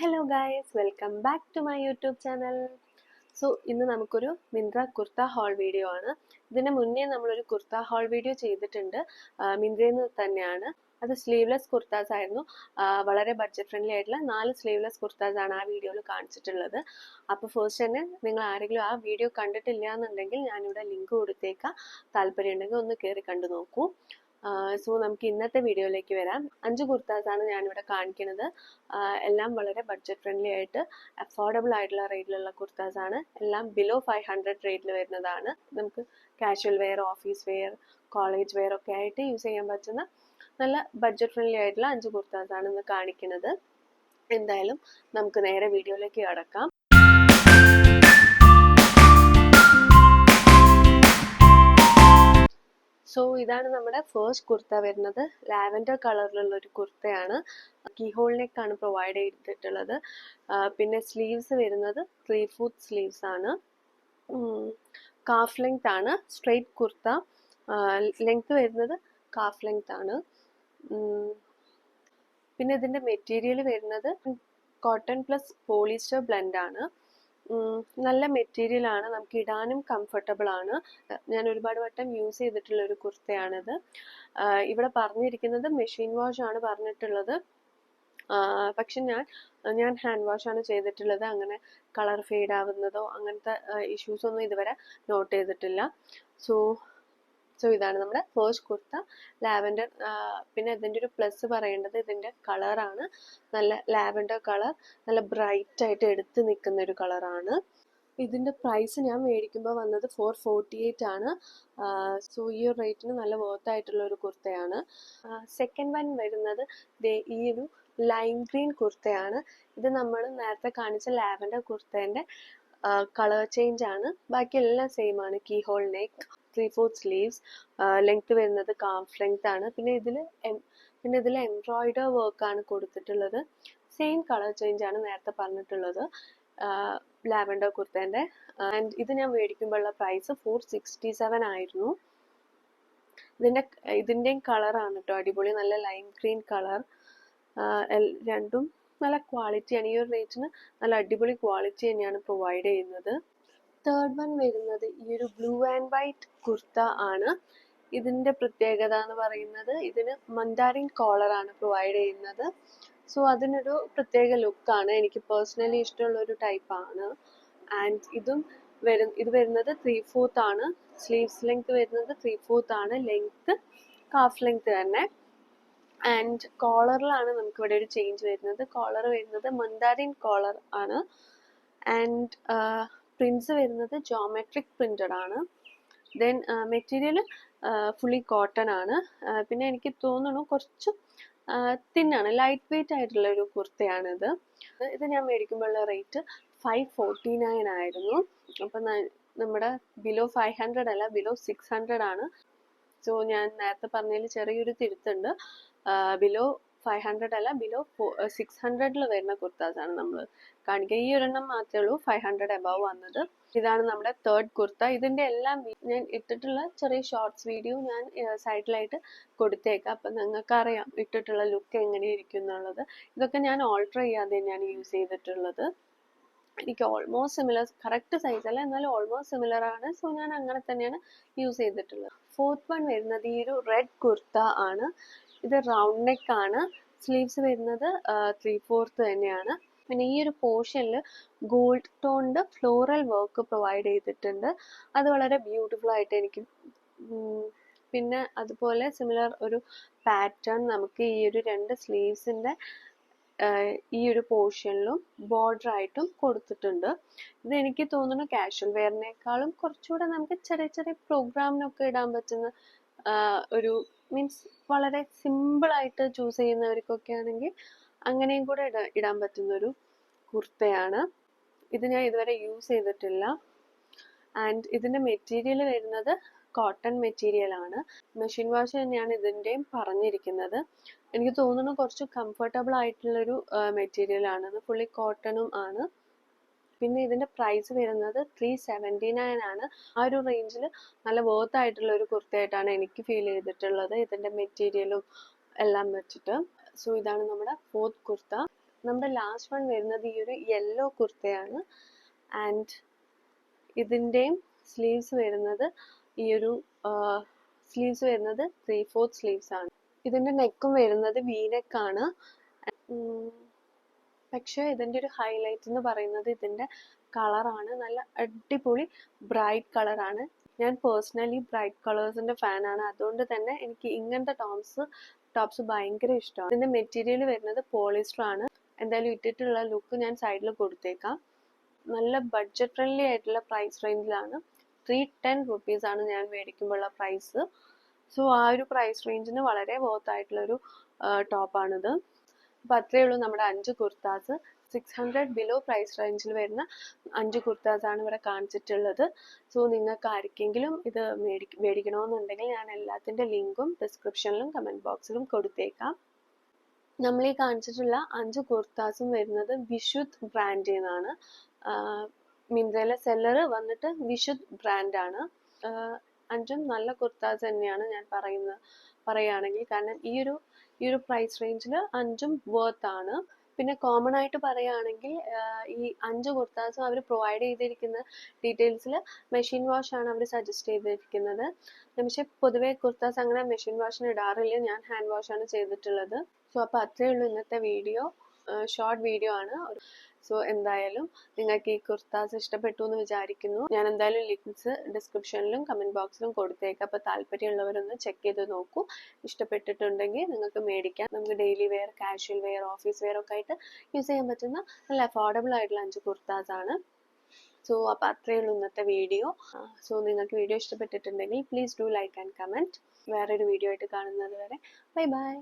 Hello guys, welcome back to my YouTube channel. So ഇന്ന് നമുക്കൊരു Myntra kurta whole video ആണ്. ഇതിന് മുന്നേ നമ്മളൊരു കുർത്ത ഹോൾ വീഡിയോ ചെയ്തിട്ടുണ്ട്. മിന്ത്രയിൽ നിന്ന് തന്നെയാണ്. അത് സ്ലീവ്ലെസ് കുർത്താസ് ആയിരുന്നു. വളരെ ബഡ്ജറ്റ് ഫ്രണ്ട്ലി ആയിട്ടുള്ള 4 സ്ലീവ്ലെസ് കുർത്താസ് ആണ് ആ വീഡിയോയിൽ കാണിച്ചിട്ടുള്ളത്. അപ്പോൾ ഫസ്റ്റ് തന്നെ നിങ്ങൾ ആരെങ്കിലും ആ വീഡിയോ കണ്ടിട്ടില്ല എന്നുണ്ടെങ്കിൽ ഞാനിവിടെ ലിങ്ക് കൊടുത്തേക്കാം. താല്പര്യമുണ്ടെങ്കിൽ ഒന്ന് കയറി കണ്ടു നോക്കൂ. സോ നമുക്ക് ഇന്നത്തെ വീഡിയോയിലേക്ക് വരാം. 5 കുർത്താസാണ് ഞാനിവിടെ കാണിക്കുന്നത്. എല്ലാം വളരെ ബഡ്ജറ്റ് ഫ്രണ്ട്ലി ആയിട്ട് അഫോർഡബിൾ ആയിട്ടുള്ള റേറ്റിലുള്ള കുർത്താസാണ്. എല്ലാം ബിലോ 500 റേറ്റിൽ വരുന്നതാണ്. നമുക്ക് casual wear, office wear, college wear ഒക്കെ ആയിട്ട് യൂസ് ചെയ്യാൻ പറ്റുന്ന നല്ല ബഡ്ജറ്റ് ഫ്രണ്ട്ലി ആയിട്ടുള്ള 5 കുർത്താസാണ് ഇന്ന് കാണിക്കുന്നത്. എന്തായാലും നമുക്ക് നേരെ വീഡിയോയിലേക്ക് കടക്കാം. സോ ഇതാണ് നമ്മുടെ ഫസ്റ്റ് കുർത്ത വരുന്നത്. ലാവൻഡർ കളറിലുള്ള ഒരു കുർത്തയാണ്. കീഹോൾ നെക്ക് ആണ് പ്രൊവൈഡ് ചെയ്തിട്ടുള്ളത്. പിന്നെ സ്ലീവ്സ് വരുന്നത് 3/4 സ്ലീവ്സ് ആണ്. കാഫ് ലെങ്ത് ആണ്. സ്ട്രെയിറ്റ് കുർത്ത. ലെങ്ത് വരുന്നത് കാഫ് ലെങ്ത് ആണ്. പിന്നെ ഇതിന്റെ മെറ്റീരിയൽ വരുന്നത് കോട്ടൺ പ്ലസ് പോളിസ്റ്റർ ബ്ലെൻഡ് ആണ്. നല്ല മെറ്റീരിയൽ ആണ്, നമുക്ക് ഇടാനും കംഫർട്ടബിൾ ആണ്. ഞാൻ ഒരുപാട് വട്ടം യൂസ് ചെയ്തിട്ടുള്ള ഒരു കുർത്തയാണിത്. ഇവിടെ പറഞ്ഞിരിക്കുന്നത് മെഷീൻ വാഷ് ആണ് പറഞ്ഞിട്ടുള്ളത്. പക്ഷെ ഞാൻ ഹാൻഡ് വാഷ് ആണ് ചെയ്തിട്ടുള്ളത്. അങ്ങനെ കളർ ഫെയ്ഡ് ആവുന്നതോ അങ്ങനത്തെ ഇഷ്യൂസ് ഒന്നും ഇതുവരെ നോട്ട് ചെയ്തിട്ടില്ല. സോ ഇതാണ് നമ്മുടെ ഫസ്റ്റ് കുർത്ത, ലാവൻഡർ. പിന്നെ ഇതിൻ്റെ ഒരു പ്ലസ് പറയേണ്ടത് ഇതിൻ്റെ കളറാണ്. നല്ല ലാവൻഡർ കളർ, നല്ല ബ്രൈറ്റ് ആയിട്ട് എടുത്ത് നിൽക്കുന്ന ഒരു കളറാണ്. ഇതിൻ്റെ പ്രൈസ് ഞാൻ മേടിക്കുമ്പോൾ വന്നത് 448 ആണ്. സോ ഈ ഒരു റേറ്റിന് നല്ല വർത്ത് ആയിട്ടുള്ള ഒരു കുർത്തയാണ്. സെക്കൻഡ് വൺ വരുന്നത് ഈ ഒരു ലൈം ഗ്രീൻ കുർത്തയാണ്. ഇത് നമ്മൾ നേരത്തെ കാണിച്ച ലാവൻഡർ കുർത്തേൻ്റെ കളർ ചേഞ്ച് ആണ്. ബാക്കി എല്ലാം സെയിം ആണ്. Key hole neck, 3/4 sleeves, length വരുന്നത് കാഫ് ലെങ്ത് ആണ്. പിന്നെ ഇതിൽ എംബ്രോയിഡർ വർക്ക് ആണ് കൊടുത്തിട്ടുള്ളത്. സെയിം കളർ ചേഞ്ച് ആണ് നേരത്തെ പറഞ്ഞിട്ടുള്ളത് ലാവൻഡർ കുർത്തേൻ്റെ. ആൻഡ് ഇത് ഞാൻ മേടിക്കുമ്പോഴുള്ള പ്രൈസ് 467 ആയിരുന്നു. ഇതിൻ്റെയും കളറാണ് കേട്ടോ അടിപൊളി, നല്ല ലൈം ഗ്രീൻ കളർ. രണ്ടും നല്ല ക്വാളിറ്റിയാണ്. ഈ ഒരു റേറ്റിന് നല്ല അടിപൊളി ക്വാളിറ്റി തന്നെയാണ് പ്രൊവൈഡ് ചെയ്യുന്നത്. തേർഡ് വൺ വരുന്നത് ഈ ഒരു ബ്ലൂ ആൻഡ് വൈറ്റ് കുർത്ത ആണ്. ഇതിൻ്റെ പ്രത്യേകത എന്ന് പറയുന്നത് ഇതിന് മന്ദാരിൻ കോളറാണ് പ്രൊവൈഡ് ചെയ്യുന്നത്. സോ അതിനൊരു പ്രത്യേക ലുക്കാണ്. എനിക്ക് പേഴ്സണലി ഇഷ്ടമുള്ള ഒരു ടൈപ്പാണ്. ആൻഡ് ഇത് വരുന്നത് 3/4 ആണ്. സ്ലീവ്സ് ലെങ്ത് വരുന്നത് 3/4 ആണ്. ലെങ്ത് കാഫ് ലെങ്ത് തന്നെ. ആൻഡ് കോളറിലാണ് നമുക്ക് ഇവിടെ ഒരു ചേഞ്ച് വരുന്നത്. കോളർ വരുന്നത് മന്ദാരിൻ കോളർ ആണ്. ആൻഡ് പ്രിന്റ്സ് വരുന്നത് ജോമെട്രിക് പ്രിന്റഡ് ആണ്. ദെൻ മെറ്റീരിയൽ ഫുള്ളി കോട്ടൺ ആണ്. പിന്നെ എനിക്ക് തോന്നുന്നു കുറച്ച് തിന്നാണ്, ലൈറ്റ് വെയിറ്റ് ആയിട്ടുള്ള ഒരു കുർത്തയാണിത്. ഇത് ഞാൻ മേടിക്കുമ്പോഴുള്ള റേറ്റ് 549 ആയിരുന്നു. അപ്പം നമ്മുടെ ബിലോ 500 അല്ല, ബിലോ 600 ആണ്. സോ ഞാൻ നേരത്തെ പറഞ്ഞതിൽ ചെറിയൊരു തിരുത്തുണ്ട്. ബിലോ 500 അല്ല, ബിലോ 600 വരുന്ന കുർത്താസാണ് നമ്മൾ കാണിക്കുക. ഈ ഒരെണ്ണം മാത്രമേ ഉള്ളൂ 500 എബവ് വന്നത്. ഇതാണ് നമ്മുടെ തേർഡ് കുർത്ത. ഇതിൻ്റെ എല്ലാം ഞാൻ ഇട്ടിട്ടുള്ള ചെറിയ ഷോർട്സ് വീഡിയോ ഞാൻ സൈഡിലായിട്ട് കൊടുത്തേക്കാം. അപ്പം നിങ്ങൾക്ക് അറിയാം ഇട്ടിട്ടുള്ള ലുക്ക് എങ്ങനെയിരിക്കും എന്നുള്ളത്. ഇതൊക്കെ ഞാൻ ഓൾട്ടർ ചെയ്യാതെ തന്നെയാണ് യൂസ് ചെയ്തിട്ടുള്ളത്. എനിക്ക് ഓൾമോസ്റ്റ് സിമിലർ, കറക്റ്റ് സൈസ് അല്ല എന്നാലും ഓൾമോസ്റ്റ് സിമിലർ ആണ്. സോ ഞാൻ അങ്ങനെ തന്നെയാണ് യൂസ് ചെയ്തിട്ടുള്ളത്. ഫോർത്ത് വൺ വരുന്നത് ഈ ഒരു റെഡ് കുർത്ത ആണ്. ഇത് റൗണ്ട് നെക്ക് ആണ്. സ്ലീവ്സ് വരുന്നത് 3/4 തന്നെയാണ്. പിന്നെ ഈ ഒരു പോർഷനിൽ ഗോൾഡ് ടോണിൻ്റെ ഫ്ലോറൽ വർക്ക് പ്രൊവൈഡ് ചെയ്തിട്ടുണ്ട്. അത് വളരെ ബ്യൂട്ടിഫുൾ ആയിട്ട് എനിക്ക്. പിന്നെ അതുപോലെ സിമിലർ ഒരു പാറ്റേൺ നമുക്ക് ഈ ഒരു 2 സ്ലീവ്സിൻ്റെ ഈ ഒരു പോർഷനിലും ബോർഡർ ആയിട്ടും കൊടുത്തിട്ടുണ്ട്. ഇത് എനിക്ക് തോന്നുന്നു കാഷ്വൽ വെയറിനേക്കാളും കുറച്ചുകൂടെ നമുക്ക് ചെറിയ ചെറിയ പ്രോഗ്രാമിനൊക്കെ ഇടാൻ പറ്റുന്ന ഒരു മീൻസ് വളരെ സിമ്പിളായിട്ട് ചൂസ് ചെയ്യുന്നവർക്കൊക്കെ ആണെങ്കിൽ അങ്ങനെയും കൂടെ ഇടാൻ പറ്റുന്നൊരു കുർത്തയാണ്. ഇത് ഞാൻ ഇതുവരെ യൂസ് ചെയ്തിട്ടില്ല. ആൻഡ് ഇതിൻ്റെ മെറ്റീരിയൽ വരുന്നത് കോട്ടൺ മെറ്റീരിയൽ ആണ്. മെഷീൻ വാഷ് തന്നെയാണ് ഇതിൻ്റെയും പറഞ്ഞിരിക്കുന്നത്. എനിക്ക് തോന്നുന്നു കുറച്ച് കംഫർട്ടബിൾ ആയിട്ടുള്ളൊരു മെറ്റീരിയൽ ആണ്. ഇത് ഫുള്ളി കോട്ടണും ആണ്. പിന്നെ ഇതിൻ്റെ പ്രൈസ് വരുന്നത് 379 ആണ്. ആ ഒരു റേഞ്ചിൽ നല്ല വർത്ത് ആയിട്ടുള്ള ഒരു കുർത്തയായിട്ടാണ് എനിക്ക് ഫീൽ ചെയ്തിട്ടുള്ളത്, ഇതിൻ്റെ മെറ്റീരിയലും എല്ലാം വെച്ചിട്ട്. സോ ഇതാണ് നമ്മുടെ ഫോർത്ത് കുർത്ത. നമ്മുടെ ലാസ്റ്റ് വൺ വരുന്നത് ഈ ഒരു യെല്ലോ കുർത്തയാണ്. ആൻഡ് ഇതിൻ്റെയും സ്ലീവ്സ് വരുന്നത് ഈ ഒരു സ്ലീവ്സ് വരുന്നത് 3/4 സ്ലീവ്സ് ആണ്. ഇതിൻ്റെ നെക്കും വരുന്നത് വീനെക്കാണ്. പക്ഷേ ഇതിൻ്റെ ഒരു ഹൈലൈറ്റ് എന്ന് പറയുന്നത് ഇതിൻ്റെ കളറാണ്. നല്ല അടിപൊളി ബ്രൈറ്റ് കളറാണ്. ഞാൻ പേഴ്സണലി ബ്രൈറ്റ് കളേഴ്സിൻ്റെ ഫാനാണ്. അതുകൊണ്ട് തന്നെ എനിക്ക് ഇങ്ങനത്തെ ടോപ്സ് ഭയങ്കര ഇഷ്ടമാണ്. ഇതിൻ്റെ മെറ്റീരിയൽ വരുന്നത് പോളിസ്റ്റർ ആണ്. എന്തായാലും ഇട്ടിട്ടുള്ള ലുക്ക് ഞാൻ സൈഡിൽ കൊടുത്തേക്കാം. നല്ല ബഡ്ജറ്റ് ഫ്രണ്ട്ലി ആയിട്ടുള്ള പ്രൈസ് റേഞ്ചിലാണ്. 310 rupees ആണ് ഞാൻ മേടിക്കുമ്പോഴുള്ള പ്രൈസ്. സോ ആ ഒരു പ്രൈസ് റേഞ്ചിന് വളരെ വർത്ത് ആയിട്ടുള്ളൊരു ടോപ്പാണിത്. അപ്പോൾ അത്രയേ ഉള്ളൂ നമ്മുടെ 5 കുർത്താസ്. 600 ബിലോ പ്രൈസ് റേഞ്ചിൽ വരുന്ന 5 കുർത്താസാണ് ഇവിടെ കാണിച്ചിട്ടുള്ളത്. സോ നിങ്ങൾക്ക് ആർക്കെങ്കിലും ഇത് മേടിക്കണമെന്നുണ്ടെങ്കിൽ ഞാൻ എല്ലാത്തിൻ്റെ ലിങ്കും ഡിസ്ക്രിപ്ഷനിലും കമൻറ്റ് ബോക്സിലും കൊടുത്തേക്കാം. നമ്മൾ ഈ കാണിച്ചിട്ടുള്ള 5 കുർത്താസും വരുന്നത് വിശുദ്ധ് ബ്രാൻഡിൽ നിന്നാണ്. മിന്ത്രയിലെ സെല്ലർ വന്നിട്ട് വിശുദ്ധ് ബ്രാൻഡാണ്. 5ഉം നല്ല കുർത്താസ് തന്നെയാണ് ഞാൻ പറയുകയാണെങ്കിൽ. കാരണം ഈ ഒരു പ്രൈസ് റേഞ്ചിൽ 5ഉം വർത്ത് ആണ്. പിന്നെ കോമൺ ആയിട്ട് പറയുകയാണെങ്കിൽ ഈ 5 കുർത്താസും അവർ പ്രൊവൈഡ് ചെയ്തിരിക്കുന്ന ഡീറ്റെയിൽസിൽ മെഷീൻ വാഷ് ആണ് അവർ സജസ്റ്റ് ചെയ്തിരിക്കുന്നത്. പക്ഷേ പൊതുവേ കുർത്താസ് അങ്ങനെ മെഷീൻ വാഷിന് ഇടാറില്ല. ഞാൻ ഹാൻഡ് വാഷ് ആണ് ചെയ്തിട്ടുള്ളത്. സോ അപ്പോൾ അത്രയേ ഉള്ളൂ ഇന്നത്തെ വീഡിയോ. ഷോർട്ട് വീഡിയോ ആണ്. സോ എന്തായാലും നിങ്ങൾക്ക് ഈ കുർത്താസ് ഇഷ്ടപ്പെട്ടു എന്ന് വിചാരിക്കുന്നു. ഞാൻ എന്തായാലും ലിങ്ക്സ് ഡിസ്ക്രിപ്ഷനിലും കമൻറ്റ് ബോക്സിലും കൊടുത്തേക്കാം. അപ്പോൾ താല്പര്യമുള്ളവരൊന്ന് ചെക്ക് ചെയ്ത് നോക്കൂ. ഇഷ്ടപ്പെട്ടിട്ടുണ്ടെങ്കിൽ നിങ്ങൾക്ക് മേടിക്കാം. നമുക്ക് daily wear, casual wear, office wear ഒക്കെ ആയിട്ട് യൂസ് ചെയ്യാൻ പറ്റുന്ന നല്ല അഫോർഡബിൾ ആയിട്ടുള്ള 5 കുർത്താസ് ആണ്. സോ അപ്പോൾ അത്രയേ ഉള്ളൂ ഇന്നത്തെ വീഡിയോ. സോ നിങ്ങൾക്ക് വീഡിയോ ഇഷ്ടപ്പെട്ടിട്ടുണ്ടെങ്കിൽ please do like and comment. വേറൊരു വീഡിയോ ആയിട്ട് കാണുന്നത് വരെ ബൈ ബൈ.